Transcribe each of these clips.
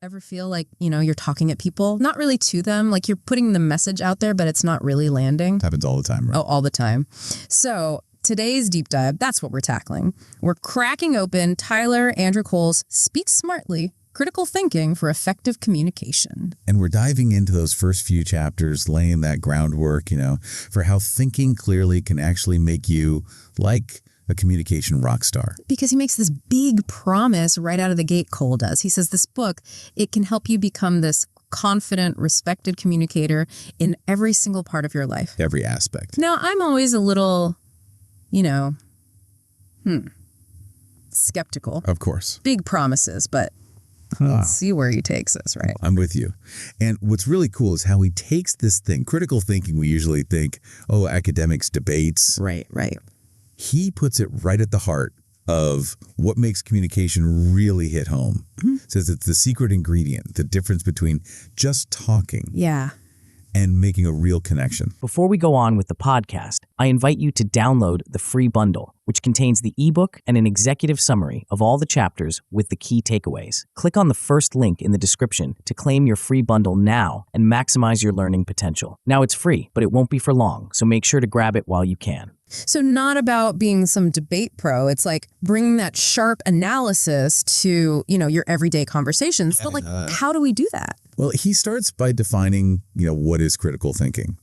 Ever feel like, you're talking at people, not really to them, like you're putting the message out there, but it's not really landing? Happens all the time, right? Oh, all the time. So today's deep dive, that's what we're tackling. We're cracking open Tyler Andrew Cole's Speak Smartly, Critical Thinking for Effective Communication. And we're diving into those first few chapters, laying that groundwork, for how thinking clearly can actually make you like a communication rock star. Because he makes this big promise right out of the gate, Cole does. He says this book, it can help you become this confident, respected communicator in every single part of your life. Every aspect. Now, I'm always a little, skeptical. Of course. Big promises, but let's see where he takes us, right? I'm with you. And what's really cool is how he takes this thing. Critical thinking, we usually think, academics, debates. Right. He puts it right at the heart of what makes communication really hit home. Says it's the secret ingredient, the difference between just talking and making a real connection. Before we go on with the podcast, I invite you to download the free bundle, which contains the ebook and an executive summary of all the chapters with the key takeaways. Click on the first link in the description to claim your free bundle now and maximize your learning potential. Now it's free, but it won't be for long, so make sure to grab it while you can. So not about being some debate pro. It's like bringing that sharp analysis to, your everyday conversations. But how do we do that? Well, he starts by defining, what is critical thinking.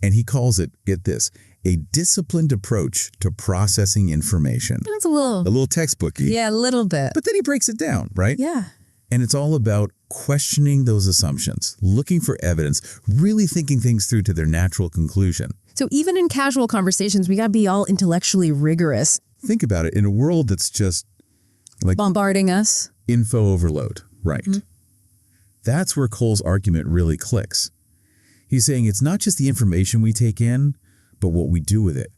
And he calls it, get this, a disciplined approach to processing information. That's a little textbooky. Yeah, a little bit. But then he breaks it down, right? Yeah. And it's all about questioning those assumptions, looking for evidence, really thinking things through to their natural conclusion. So even in casual conversations, we got to be all intellectually rigorous. Think about it. In a world that's just like bombarding us. Info overload. Right. Mm-hmm. That's where Cole's argument really clicks. He's saying it's not just the information we take in, but what we do with it.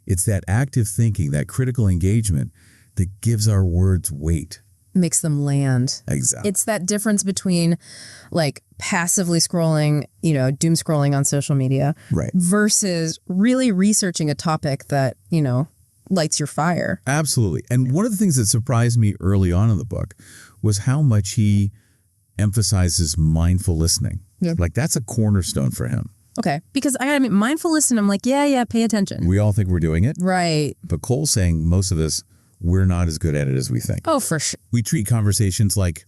It's that active thinking, that critical engagement that gives our words weight. Makes them land. Exactly. It's that difference between passively scrolling, doom scrolling on social media, right, versus really researching a topic that, lights your fire. Absolutely. And one of the things that surprised me early on in the book was how much he emphasizes mindful listening. Yeah. That's a cornerstone for him. Okay. Because mindful listening, I'm like, yeah, pay attention. We all think we're doing it. Right. But Cole's saying most of us, we're not as good at it as we think. Oh, for sure. We treat conversations like,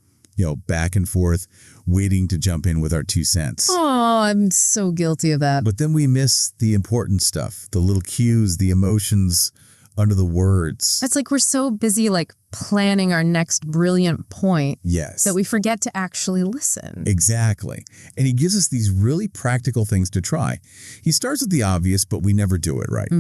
back and forth, waiting to jump in with our 2 cents. Oh, I'm so guilty of that. But then we miss the important stuff, the little cues, the emotions under the words. It's like we're so busy planning our next brilliant point. Yes. That we forget to actually listen. Exactly. And he gives us these really practical things to try. He starts with the obvious, but we never do it right.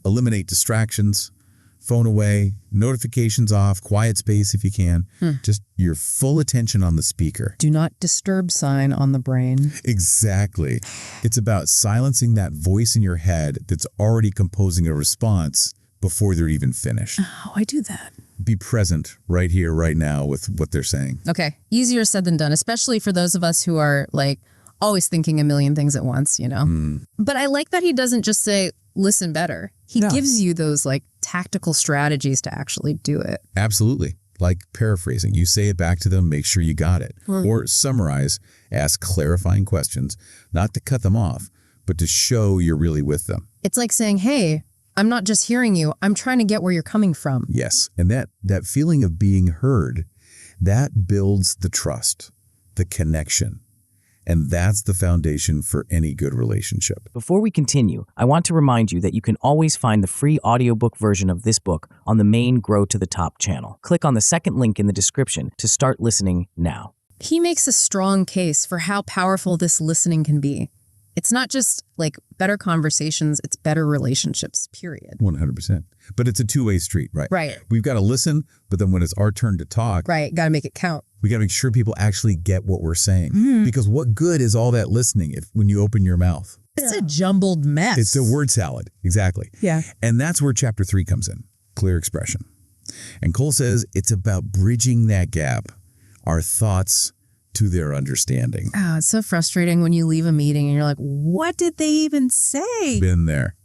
Eliminate distractions. Phone away, notifications off, quiet space if you can. Just your full attention on the speaker. Do not disturb sign on the brain. Exactly. It's about silencing that voice in your head that's already composing a response before they're even finished. Oh, I do that. Be present right here, right now with what they're saying. Okay. Easier said than done, especially for those of us who are always thinking a million things at once, But I like that he doesn't just say, listen better. He gives you those tactical strategies to actually do it. Absolutely. Like paraphrasing. You say it back to them, make sure you got it. Or summarize, ask clarifying questions, not to cut them off, but to show you're really with them. It's like saying, hey, I'm not just hearing you. I'm trying to get where you're coming from. Yes. And that feeling of being heard, that builds the trust, the connection. And that's the foundation for any good relationship. Before we continue, I want to remind you that you can always find the free audiobook version of this book on the main Grow to the Top channel. Click on the second link in the description to start listening now. He makes a strong case for how powerful this listening can be. It's not just better conversations, it's better relationships, period. 100%. But it's a two-way street, right? Right. We've got to listen, but then when it's our turn to talk. Right. Got to make it count. We got to make sure people actually get what we're saying. Because what good is all that listening when you open your mouth? It's a jumbled mess. It's a word salad. Exactly. Yeah. And that's where chapter 3 comes in. Clear expression. And Cole says it's about bridging that gap, our thoughts to their understanding. Oh, it's so frustrating when you leave a meeting and you're like, what did they even say? Been there.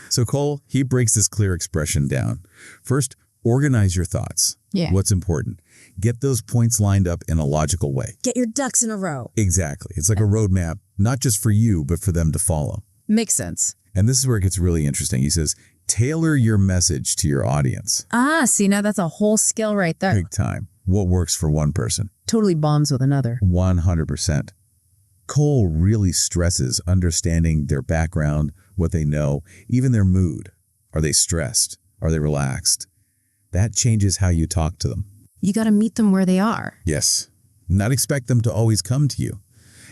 So Cole, he breaks this clear expression down. First, Organize your thoughts. Yeah. What's important? Get those points lined up in a logical way. Get your ducks in a row. Exactly. It's like a roadmap, not just for you, but for them to follow. Makes sense. And this is where it gets really interesting. He says, tailor your message to your audience. See, now that's a whole skill right there. Big time. What works for one person? Totally bombs with another. 100%. Cole really stresses understanding their background, what they know, even their mood. Are they stressed? Are they relaxed? That changes how you talk to them. You got to meet them where they are. Yes. Not expect them to always come to you.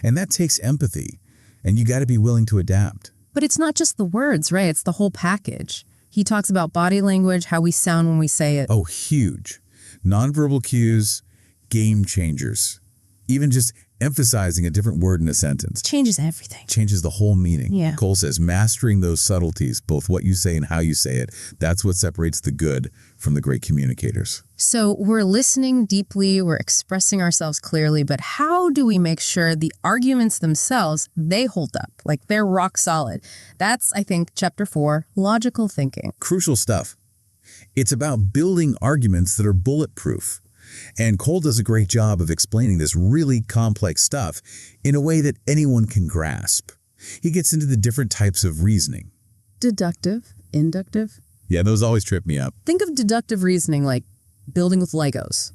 And that takes empathy. And you got to be willing to adapt. But it's not just the words, right? It's the whole package. He talks about body language, how we sound when we say it. Oh, huge. Nonverbal cues, game changers. Even just emphasizing a different word in a sentence Changes everything. changes the whole meaning. Yeah. Cole says mastering those subtleties, both what you say and how you say it, that's what separates the good from the great communicators. So we're listening deeply, we're expressing ourselves clearly, but how do we make sure the arguments themselves, they hold up, like they're rock solid? That's, I think, chapter 4, logical thinking. Crucial stuff. It's about building arguments that are bulletproof. And Cole does a great job of explaining this really complex stuff in a way that anyone can grasp. He gets into the different types of reasoning. Deductive, inductive. Yeah, those always trip me up. Think of deductive reasoning like building with Legos.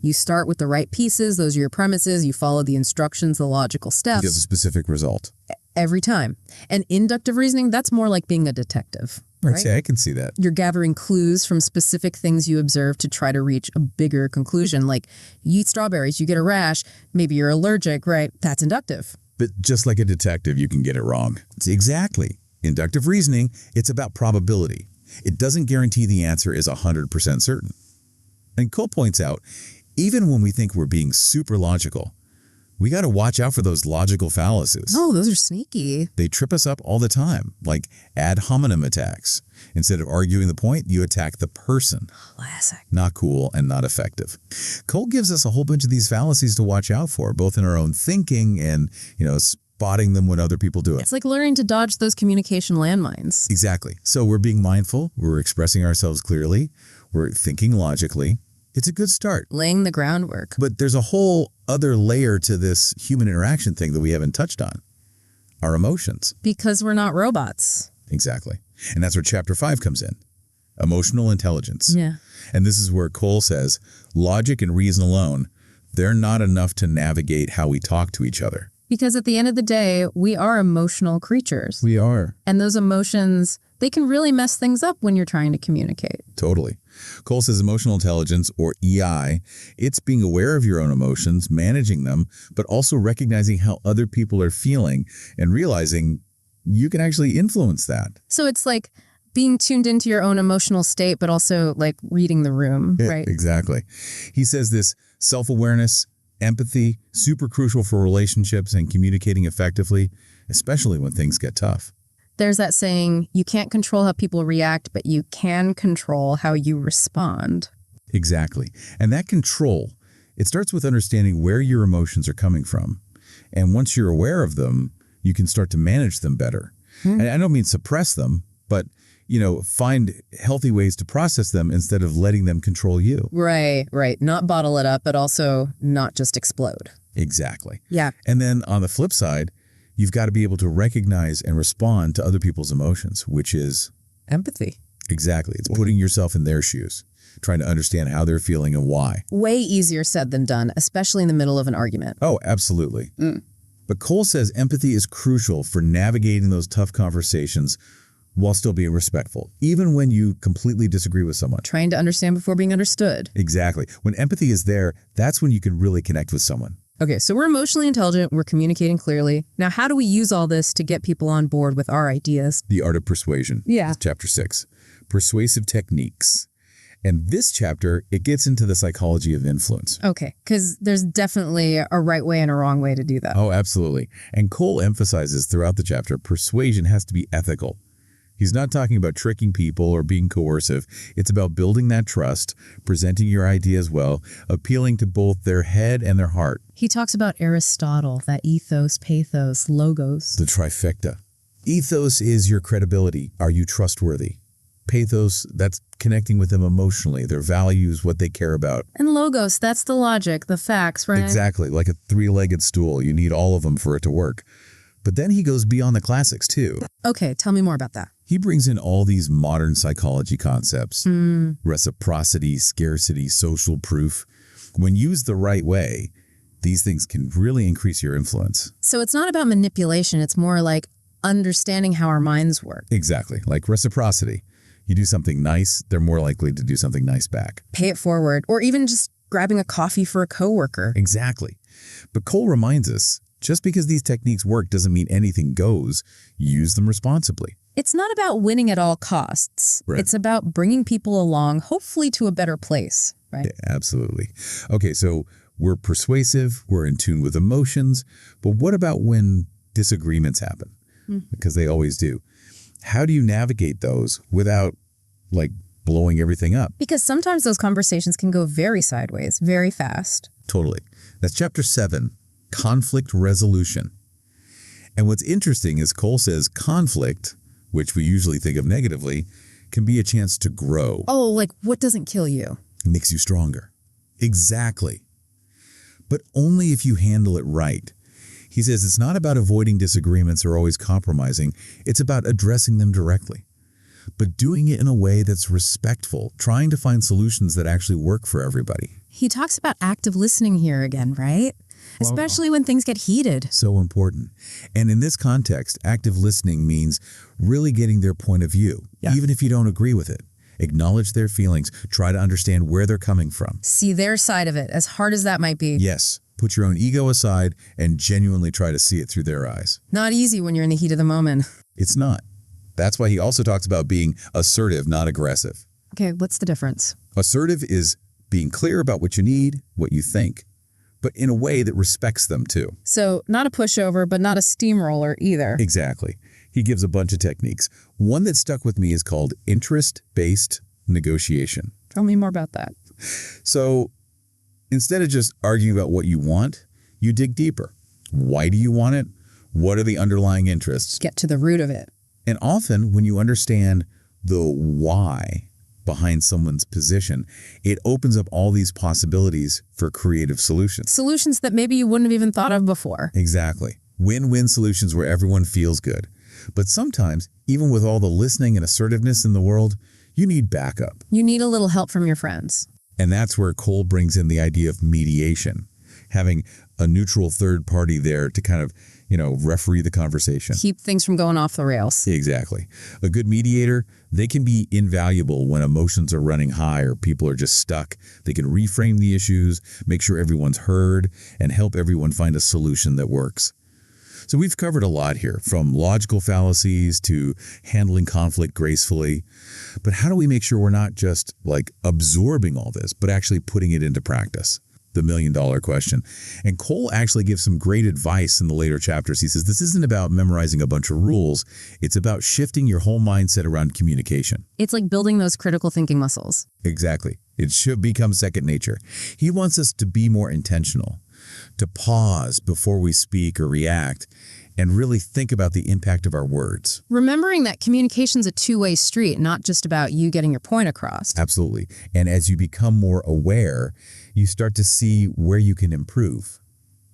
You start with the right pieces, those are your premises, you follow the instructions, the logical steps. You have a specific result. Every time. And inductive reasoning, that's more like being a detective. Right? See, I can see that. You're gathering clues from specific things you observe to try to reach a bigger conclusion. Like, you eat strawberries, you get a rash, maybe you're allergic, right? That's inductive. But just like a detective, you can get it wrong. Exactly. Inductive reasoning, it's about probability. It doesn't guarantee the answer is 100% certain. And Cole points out, even when we think we're being super logical, we got to watch out for those logical fallacies. Oh, those are sneaky. They trip us up all the time, like ad hominem attacks. Instead of arguing the point, you attack the person. Classic. Not cool and not effective. Cole gives us a whole bunch of these fallacies to watch out for, both in our own thinking and, spotting them when other people do it. It's like learning to dodge those communication landmines. Exactly. So we're being mindful, we're expressing ourselves clearly, we're thinking logically. It's a good start. Laying the groundwork. But there's a whole other layer to this human interaction thing that we haven't touched on. Our emotions. Because we're not robots. Exactly. And that's where chapter 5 comes in. Emotional intelligence. Yeah. And this is where Cole says, logic and reason alone, they're not enough to navigate how we talk to each other. Because at the end of the day, we are emotional creatures. We are. And those emotions, they can really mess things up when you're trying to communicate. Totally. Cole says emotional intelligence, or EI, it's being aware of your own emotions, managing them, but also recognizing how other people are feeling and realizing you can actually influence that. So it's like being tuned into your own emotional state, but also like reading the room, right? Exactly. He says this self-awareness, empathy, super crucial for relationships and communicating effectively, especially when things get tough. There's that saying, you can't control how people react, but you can control how you respond. Exactly. And that control, it starts with understanding where your emotions are coming from. And once you're aware of them, you can start to manage them better. And I don't mean suppress them, but, find healthy ways to process them instead of letting them control you. Right. Not bottle it up, but also not just explode. Exactly. Yeah. And then on the flip side, you've got to be able to recognize and respond to other people's emotions, which is empathy. Exactly. It's putting yourself in their shoes, trying to understand how they're feeling and why. Way easier said than done, especially in the middle of an argument. Oh, absolutely. But Cole says empathy is crucial for navigating those tough conversations while still being respectful, even when you completely disagree with someone. Trying to understand before being understood. Exactly. When empathy is there, that's when you can really connect with someone. Okay, so we're emotionally intelligent, we're communicating clearly. Now, how do we use all this to get people on board with our ideas? The Art of Persuasion. Yeah. Chapter 6. Persuasive Techniques. And this chapter, it gets into the psychology of influence. Okay, because there's definitely a right way and a wrong way to do that. Oh, absolutely. And Cole emphasizes throughout the chapter, persuasion has to be ethical. He's not talking about tricking people or being coercive. It's about building that trust, presenting your ideas well, appealing to both their head and their heart. He talks about Aristotle, that ethos, pathos, logos. The trifecta. Ethos is your credibility. Are you trustworthy? Pathos, that's connecting with them emotionally, their values, what they care about. And logos, that's the logic, the facts, right? Exactly, like a three-legged stool. You need all of them for it to work. But then he goes beyond the classics, too. Okay, tell me more about that. He brings in all these modern psychology concepts. Reciprocity, scarcity, social proof. When used the right way, these things can really increase your influence. So it's not about manipulation, it's more like understanding how our minds work. Exactly, like reciprocity. You do something nice, they're more likely to do something nice back. Pay it forward, or even just grabbing a coffee for a coworker. Exactly. But Cole reminds us, just because these techniques work doesn't mean anything goes. Use them responsibly. It's not about winning at all costs. Right. It's about bringing people along, hopefully to a better place, right? Yeah, absolutely. Okay, so we're persuasive, we're in tune with emotions, but what about when disagreements happen? Because they always do. How do you navigate those without, like, blowing everything up? Because sometimes those conversations can go very sideways, very fast. Totally. That's chapter 7, conflict resolution. And what's interesting is Cole says conflict, which we usually think of negatively, can be a chance to grow. Oh, like what doesn't kill you? Makes you stronger. Exactly. But only if you handle it right. He says it's not about avoiding disagreements or always compromising. It's about addressing them directly, but doing it in a way that's respectful, trying to find solutions that actually work for everybody. He talks about active listening here again, right? Especially when things get heated. So important. And in this context, active listening means really getting their point of view, even if you don't agree with it. Acknowledge their feelings. Try to understand where they're coming from. See their side of it, as hard as that might be. Yes. Put your own ego aside and genuinely try to see it through their eyes. Not easy when you're in the heat of the moment. It's not. That's why he also talks about being assertive, not aggressive. Okay, what's the difference? Assertive is being clear about what you need, what you think, but in a way that respects them too. So not a pushover, but not a steamroller either. Exactly. He gives a bunch of techniques. One that stuck with me is called interest-based negotiation. Tell me more about that. So instead of just arguing about what you want, you dig deeper. Why do you want it? What are the underlying interests? Get to the root of it. And often when you understand the why behind someone's position, it opens up all these possibilities for creative solutions. Solutions that maybe you wouldn't have even thought of before. Exactly. Win-win solutions where everyone feels good. But sometimes, even with all the listening and assertiveness in the world, you need backup. You need a little help from your friends. And that's where Cole brings in the idea of mediation, having a neutral third party there to kind of, referee the conversation. Keep things from going off the rails. Exactly. A good mediator, they can be invaluable when emotions are running high or people are just stuck. They can reframe the issues, make sure everyone's heard, and help everyone find a solution that works. So we've covered a lot here, from logical fallacies to handling conflict gracefully. But how do we make sure we're not just absorbing all this, but actually putting it into practice? The million-dollar question. And Cole actually gives some great advice in the later chapters. He says this isn't about memorizing a bunch of rules. It's about shifting your whole mindset around communication. It's like building those critical thinking muscles. Exactly. It should become second nature. He wants us to be more intentional, to pause before we speak or react, and really think about the impact of our words. Remembering that communication's a two-way street, not just about you getting your point across. Absolutely. And as you become more aware, you start to see where you can improve.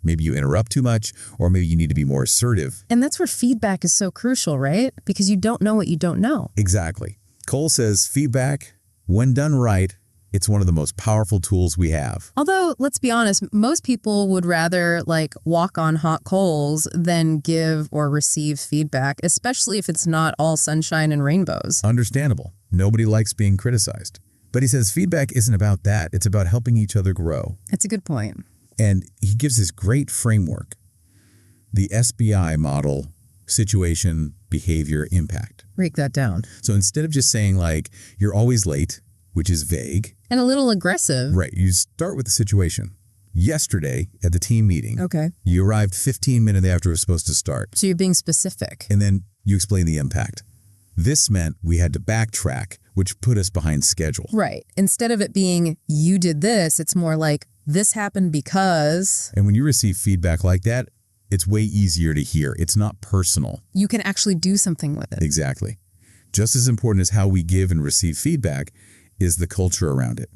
Maybe you interrupt too much, or maybe you need to be more assertive. And that's where feedback is so crucial, right? Because you don't know what you don't know. Exactly. Cole says feedback, when done right, it's one of the most powerful tools we have. Although, let's be honest, most people would rather walk on hot coals than give or receive feedback, especially if it's not all sunshine and rainbows. Understandable. Nobody likes being criticized. But he says feedback isn't about that. It's about helping each other grow. That's a good point. And he gives this great framework, the SBI model, situation, behavior, impact. Break that down. So instead of just saying you're always late, which is vague. And a little aggressive. Right. You start with the situation. Yesterday at the team meeting, okay, you arrived 15 minutes after it was supposed to start. So you're being specific. And then you explain the impact. This meant we had to backtrack, which put us behind schedule. Right. Instead of it being, you did this, it's more like, this happened because... And when you receive feedback like that, it's way easier to hear. It's not personal. You can actually do something with it. Exactly. Just as important as how we give and receive feedback is the culture around it.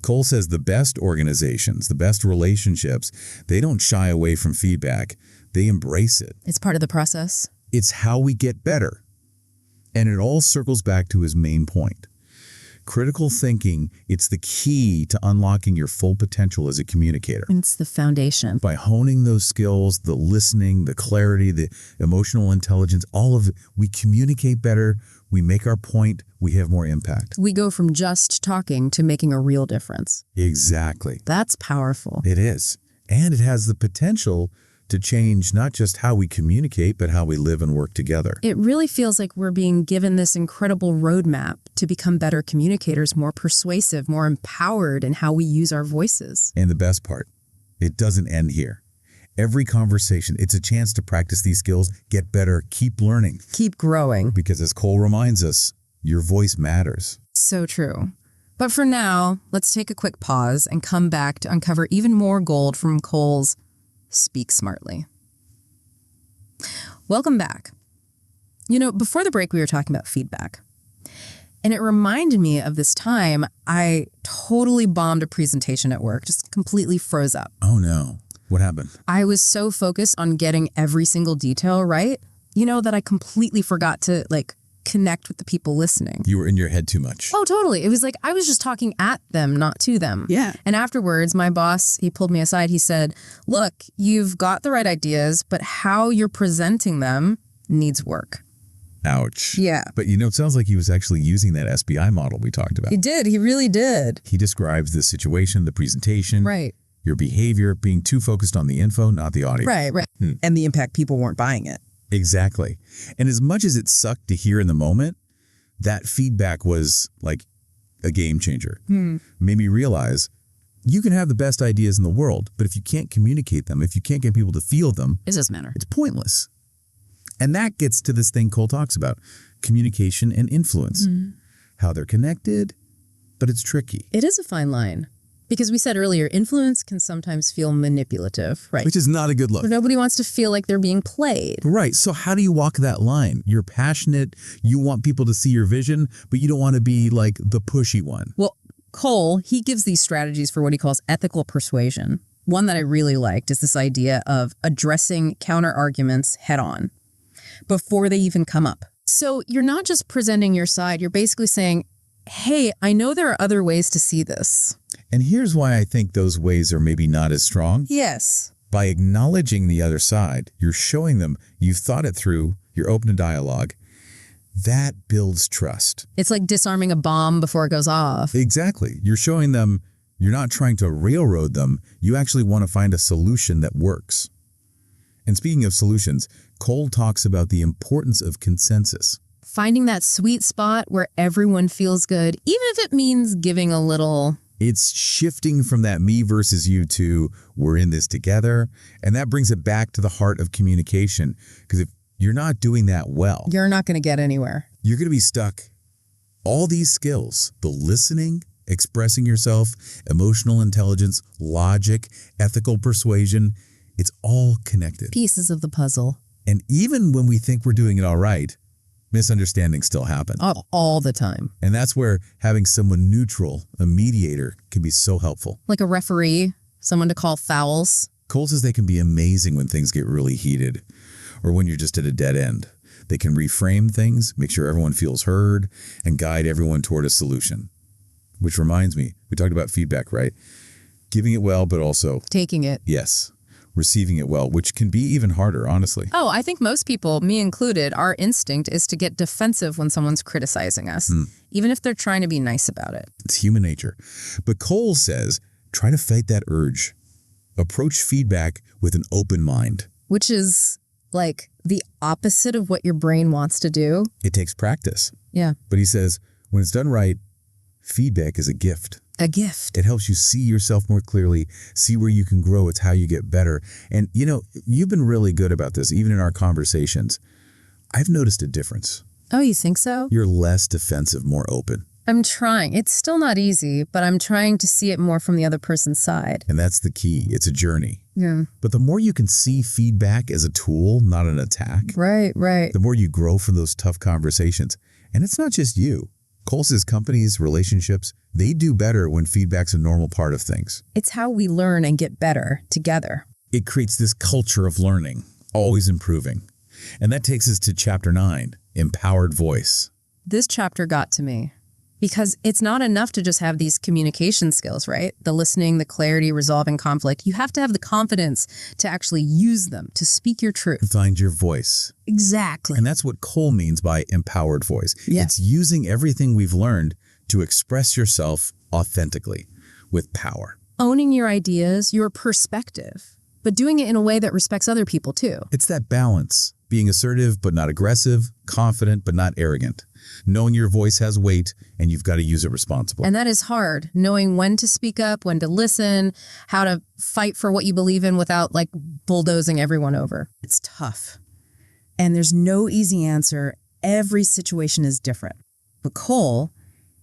Cole says the best organizations, the best relationships, they don't shy away from feedback. They embrace it. It's part of the process. It's how we get better. And it all circles back to his main point. Critical thinking, it's the key to unlocking your full potential as a communicator. It's the foundation. By honing those skills, the listening, the clarity, the emotional intelligence, all of it, we communicate better, we make our point, we have more impact. We go from just talking to making a real difference. Exactly. That's powerful. It is. And it has the potential to change not just how we communicate, but how we live and work together. It really feels like we're being given this incredible roadmap to become better communicators, more persuasive, more empowered in how we use our voices. And the best part, it doesn't end here. Every conversation, it's a chance to practice these skills, get better, keep learning. Keep growing. Because as Cole reminds us, your voice matters. So true. But for now, let's take a quick pause and come back to uncover even more gold from Cole's Speak Smartly. Welcome back. You know, before the break, we were talking about feedback. And it reminded me of this time I totally bombed a presentation at work, just completely froze up. Oh no. What happened? I was so focused on getting every single detail right, that I completely forgot to connect with the people listening. You were in your head too much. Oh, totally. It was like I was just talking at them, not to them. Yeah. And afterwards, my boss, he pulled me aside. He said, look, you've got the right ideas, but how you're presenting them needs work. Ouch. Yeah. But it sounds like he was actually using that SBI model we talked about. He did. He really did. He describes the situation, the presentation, Right. your behavior, being too focused on the info, not the audio. Right. And the impact people weren't buying it. Exactly. And as much as it sucked to hear in the moment, that feedback was like a game changer. Made me realize you can have the best ideas in the world, but if you can't communicate them, if you can't get people to feel them, It doesn't matter. it's pointless. And that gets to this thing Cole talks about, communication and influence. How they're connected, but it's tricky. It is a fine line. Because we said earlier, influence can sometimes feel manipulative, right? Which is not a good look. But nobody wants to feel like they're being played. Right. So how do you walk that line? You're passionate. You want people to see your vision, but you don't want to be like the pushy one. Well, Cole, he gives these strategies for what he calls ethical persuasion. One that I really liked is this idea of addressing counter arguments head on before they even come up. So you're not just presenting your side. You're basically saying, hey, I know there are other ways to see this. And here's why I think those ways are maybe not as strong. Yes. By acknowledging the other side, you're showing them you've thought it through, you're open to dialogue. That builds trust. It's like disarming a bomb before it goes off. Exactly. You're showing them you're not trying to railroad them. You actually want to find a solution that works. And speaking of solutions, Cole talks about the importance of consensus. Finding that sweet spot where everyone feels good, even if it means giving a little. It's shifting from that me versus you to we're in this together. And that brings it back to the heart of communication. Because if you're not doing that well, You're not going to get anywhere. you're going to be stuck. All these skills, the listening, expressing yourself, emotional intelligence, logic, ethical persuasion, it's all connected. Pieces of the puzzle. And even when we think we're doing it all right, misunderstandings still happen. All the time. And that's where having someone neutral, a mediator, can be so helpful. Like a referee, someone to call fouls. Cole says they can be amazing when things get really heated or when you're just at a dead end. They can reframe things, make sure everyone feels heard, and guide everyone toward a solution. Which reminds me, we talked about feedback, right? Giving it well, but also, Taking it. yes, receiving it well, which can be even harder, honestly. Oh, I think most people, me included, our instinct is to get defensive when someone's criticizing us, even if they're trying to be nice about it. It's human nature. But Cole says, try to fight that urge. Approach feedback with an open mind. Which is like the opposite of what your brain wants to do. It takes practice. Yeah. But he says, when it's done right, feedback is a gift. A gift. It helps you see yourself more clearly, see where you can grow. It's how you get better. And, you've been really good about this, even in our conversations. I've noticed a difference. Oh, you think so? You're less defensive, more open. I'm trying. It's still not easy, but I'm trying to see it more from the other person's side. And that's the key. It's a journey. Yeah. But the more you can see feedback as a tool, not an attack, Right. the more you grow from those tough conversations. And it's not just you. Cole says companies, relationships, they do better when feedback's a normal part of things. It's how we learn and get better together. It creates this culture of learning, always improving. And that takes us to chapter 9, Empowered Voice. This chapter got to me because it's not enough to just have these communication skills, right? The listening, the clarity, resolving conflict. You have to have the confidence to actually use them, to speak your truth. Find your voice. Exactly. And that's what Cole means by empowered voice. Yeah. It's using everything we've learned to express yourself authentically with power. Owning your ideas, your perspective, but doing it in a way that respects other people too. It's that balance, being assertive but not aggressive, confident but not arrogant. Knowing your voice has weight and you've got to use it responsibly. And that is hard, knowing when to speak up, when to listen, how to fight for what you believe in without like bulldozing everyone over. It's tough. And there's no easy answer. Every situation is different. But Cole,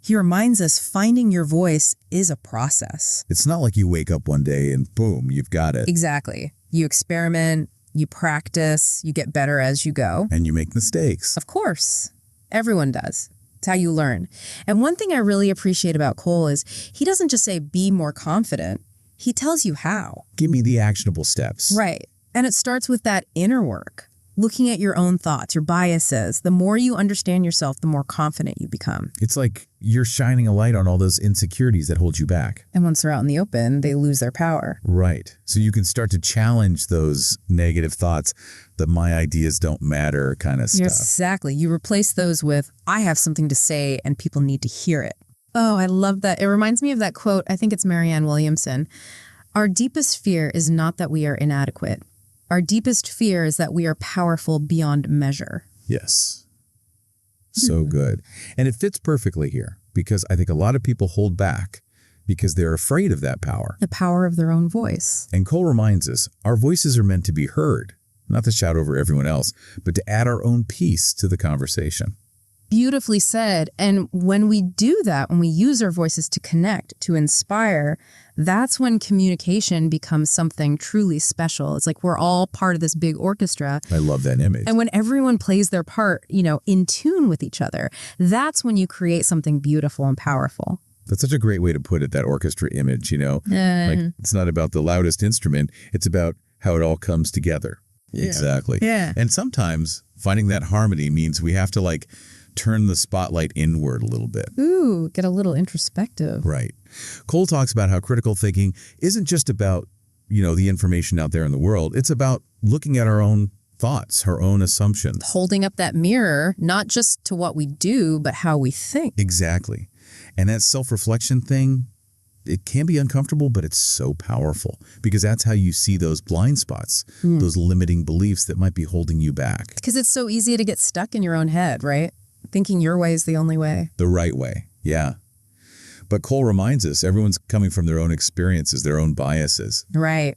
he reminds us finding your voice is a process. It's not like you wake up one day and boom, you've got it. Exactly. You experiment, you practice, you get better as you go. And you make mistakes. Of course. Everyone does. It's how you learn. And one thing I really appreciate about Cole is he doesn't just say be more confident. He tells you how. Give me the actionable steps. Right. And it starts with that inner work. Looking at your own thoughts, your biases. The more you understand yourself, the more confident you become. It's like you're shining a light on all those insecurities that hold you back. And once they're out in the open, they lose their power. Right. So you can start to challenge those negative thoughts, the my ideas don't matter kind of stuff. Exactly. You replace those with, I have something to say and people need to hear it. Oh, I love that. It reminds me of that quote. I think it's Marianne Williamson. Our deepest fear is not that we are inadequate. Our deepest fear is that we are powerful beyond measure. Yes. So good. And it fits perfectly here because I think a lot of people hold back because they're afraid of that power. The power of their own voice. And Cole reminds us, our voices are meant to be heard, not to shout over everyone else, but to add our own piece to the conversation. Beautifully said. And when we do that, when we use our voices to connect, to inspire, that's when communication becomes something truly special. It's like we're all part of this big orchestra. I love that image. And when everyone plays their part, in tune with each other, that's when you create something beautiful and powerful. That's such a great way to put it, that orchestra image, Like it's not about the loudest instrument. It's about how it all comes together. Yeah. Exactly. Yeah. And sometimes finding that harmony means we have to turn the spotlight inward a little bit. Ooh, get a little introspective. Right. Cole talks about how critical thinking isn't just about, the information out there in the world. It's about looking at our own thoughts, our own assumptions. Holding up that mirror, not just to what we do, but how we think. Exactly. And that self-reflection thing, it can be uncomfortable, but it's so powerful because that's how you see those blind spots, those limiting beliefs that might be holding you back. Because it's so easy to get stuck in your own head, right? Thinking your way is the only way. The right way, yeah. But Cole reminds us everyone's coming from their own experiences, their own biases. Right.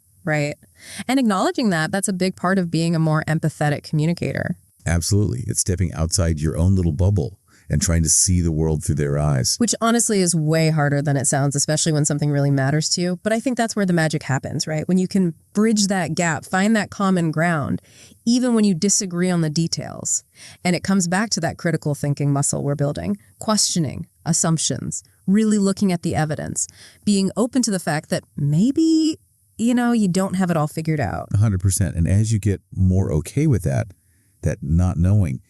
And acknowledging that's a big part of being a more empathetic communicator. Absolutely. It's stepping outside your own little bubble and trying to see the world through their eyes. Which honestly is way harder than it sounds, especially when something really matters to you. But I think that's where the magic happens, right? When you can bridge that gap, find that common ground, even when you disagree on the details. And it comes back to that critical thinking muscle we're building, questioning assumptions, really looking at the evidence, being open to the fact that maybe, you don't have it all figured out. 100%. And as you get more okay with that not knowing,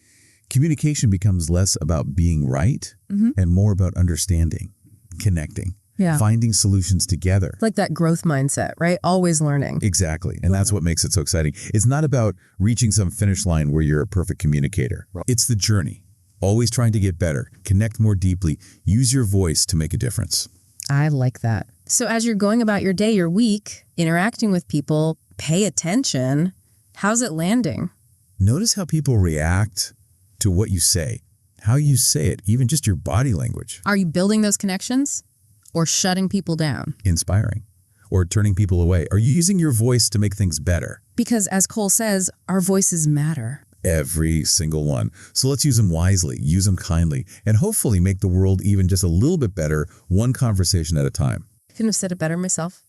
communication becomes less about being right and more about understanding, connecting, finding solutions together. Like that growth mindset, right? Always learning. Exactly. And that's what makes it so exciting. It's not about reaching some finish line where you're a perfect communicator. It's the journey. Always trying to get better, connect more deeply, use your voice to make a difference. I like that. So as you're going about your day, your week, interacting with people, pay attention. How's it landing? Notice how people react to what you say, how you say it, even just your body language. Are you building those connections or shutting people down? Inspiring or turning people away? Are you using your voice to make things better? Because as Cole says, our voices matter. Every single one. So let's use them wisely, use them kindly, and hopefully make the world even just a little bit better, one conversation at a time. Couldn't have said it better myself.